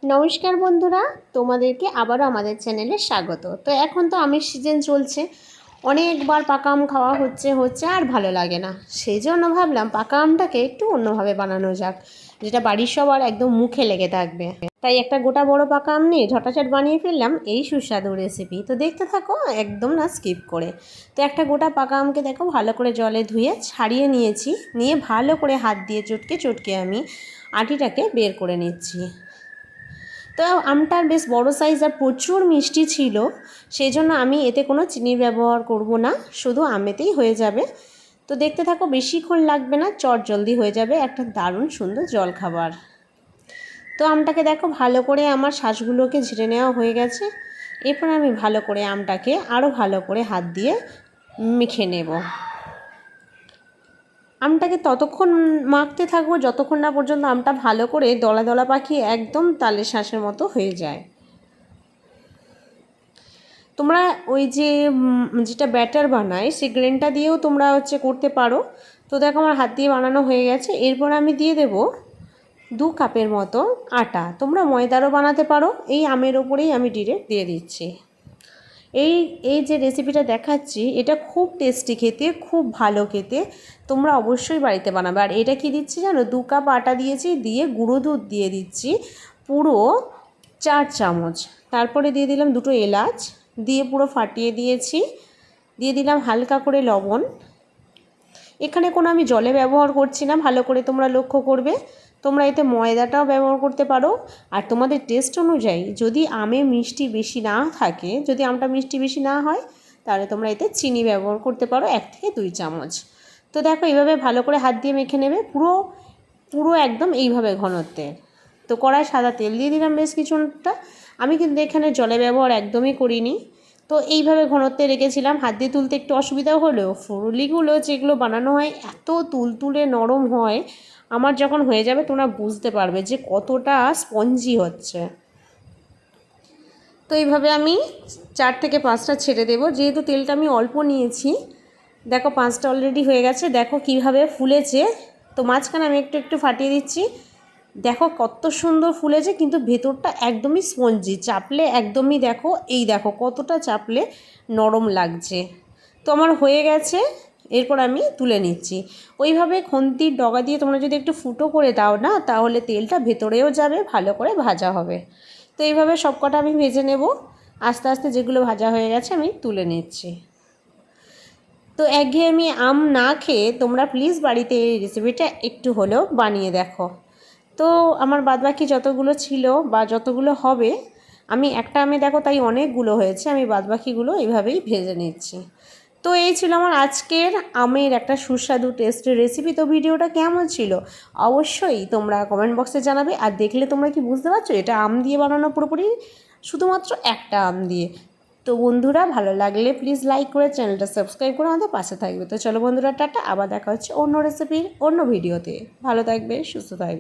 নমস্কার বন্ধুরা, তোমাদেরকে আবারও আমাদের চ্যানেলে স্বাগত। তো এখন তো আমের সিজন চলছে, অনেকবার পাকা আম খাওয়া হচ্ছে আর ভালো লাগে না। সেই জন্য ভাবলাম পাকা আমটাকে একটু অন্যভাবে বানানো যাক, যেটা বাড়ির সবার একদম মুখে লেগে থাকবে। তাই একটা গোটা বড় পাকা আম নিয়ে ঝটাঝট বানিয়ে ফেললাম এই সুস্বাদু রেসিপি। তো দেখতে থাকো একদম না স্কিপ করে। তো একটা গোটা পাকা আমকে দেখো ভালো করে জলে ধুয়ে ছাড়িয়ে নিয়েছি, নিয়ে ভালো করে হাত দিয়ে চটকে চটকে আমি আটিটাকে বের করে নিচ্ছি। তো আমটার বেশ বড় সাইজ আর প্রচুর মিষ্টি ছিল, সেই জন্য আমি এতে কোনো চিনির ব্যবহার করব না, শুধু আমেতেই হয়ে যাবে। তো দেখতে থাকো, বেশিক্ষণ লাগবে না, জলদি হয়ে যাবে একটা দারুণ সুন্দর জলখাবার। তো আমটাকে দেখো ভালো করে আমার শাঁসগুলোকে ঝেড়ে নেওয়া হয়ে গেছে। এরপর আমি ভালো করে আমটাকে আরও ভালো করে হাত দিয়ে মেখে নেব। আমটাকে ততক্ষণ মাখতে থাকবো যতক্ষণ না পর্যন্ত আমটা ভালো করে দলা দলা পাকিয়ে একদম তালের শাঁসের মতো হয়ে যায়। তোমরা ওই যে যেটা ব্যাটার বানায় সেই গ্রেনটা দিয়েও তোমরা করতে পারো। তো দেখো আমার হাত দিয়ে বানানো হয়ে গেছে। এরপর আমি দিয়ে দেব 2 কাপের মতো আটা। তোমরা ময়দারও বানাতে পারো, এই আমের ওপরেই আমি ডিরেক্ট দিয়ে দিচ্ছি। এই যে রেসিপিটা দেখাচ্ছি এটা খুব টেস্টি খেতে, খুব ভালো খেতে, তোমরা অবশ্যই বাড়িতে বানাবে। আর এটা কি দিচ্ছি জানো, 2 কাপ আটা দিয়েছি, দিয়ে গুঁড়ো দুধ দিয়ে দিচ্ছি পুরো 4 চামচ। তারপরে দিয়ে দিলাম 2টো এলাচ, দিয়ে পুরো ফাটিয়ে দিয়েছি। দিয়ে দিলাম হালকা করে লবণ। এখানে কোনো আমি জলে ব্যবহার করছি না, ভালো করে তোমরা লক্ষ্য করবে। তোমরা এতে ময়দাটাও ব্যবহার করতে পারো। আর তোমাদের টেস্ট অনুযায়ী যদি আমে মিষ্টি বেশি না থাকে, যদি আমটা মিষ্টি বেশি না হয়, তাহলে তোমরা এতে চিনি ব্যবহার করতে পারো 1 থেকে 2 চামচ। তো দেখো এইভাবে ভালো করে হাত দিয়ে মেখে নেবে, পুরো একদম এইভাবে ঘনত্বের। তো কড়ায় সাদা তেল দিয়ে দিলাম বেশ কিছুটা। আমি কিন্তু এখানে জলে ব্যবহার একদমই করিনি। তো এইভাবে ঘনত্বে রেখেছিলাম। হাত দিয়ে তুলতে একটু অসুবিধাও হলেও ফুলুলিগুলো যেগুলো বানানো হয় এত তুলতুলে নরম হয়, আমার যখন হয়ে যাবে তোমরা বুঝতে পারবে যে কতটা স্পঞ্জি হচ্ছে। তো এইভাবে আমি 4 থেকে 5টা ছেড়ে দেবো, যেহেতু তেলটা আমি অল্প নিয়েছি। দেখো 5টা অলরেডি হয়ে গেছে, দেখো কিভাবে ফুলেছে। তো মাঝখানে আমি একটু ফাটিয়ে দিচ্ছি। দেখো কত সুন্দর ফুলেছে, কিন্তু ভেতরটা একদমই স্পঞ্জি, চাপলে একদমই দেখো কতটা চাপলে নরম লাগছে। তো আমার হয়ে গেছে, এরপর আমি তুলে নিচ্ছি। ওইভাবে খুন্তির ডগা দিয়ে তোমরা যদি একটু ফুটো করে দাও না, তাহলে তেলটা ভেতরেও যাবে, ভালো করে ভাজা হবে। তো এইভাবে সবকটা আমি ভেজে নেব। আস্তে আস্তে যেগুলো ভাজা হয়ে গেছে আমি তুলে নিচ্ছি। তো একঘেয়েমি আম না খেয়ে তোমরা প্লিজ বাড়িতে এই রেসিপিটা একটু হলেও বানিয়ে দেখো। তো আমার বাদবাকি যতগুলো ছিল বা যতগুলো হবে, আমি একটা আমে দেখো তাই অনেকগুলো হয়েছে, আমি বাদবাকিগুলো এইভাবেই ভেজে নিচ্ছি। তো এই ছিল আমার আজকের আমের একটা সুস্বাদু টেস্টের রেসিপি। তো ভিডিওটা কেমন ছিল অবশ্যই তোমরা কমেন্ট বক্সে জানাবে। আর দেখলে তোমরা কি বুঝতে পারছো এটা আম দিয়ে বানানো, পুরোপুরি শুধুমাত্র একটা আম দিয়ে। তো বন্ধুরা ভালো লাগলে প্লিজ লাইক করে চ্যানেলটা সাবস্ক্রাইব করে আমাদের পাশে থাকবে। তো চলো বন্ধুরা, টাটা, আবার দেখা হচ্ছে অন্য রেসিপির অন্য ভিডিওতে। ভালো থাকবে, সুস্থ থাকবে।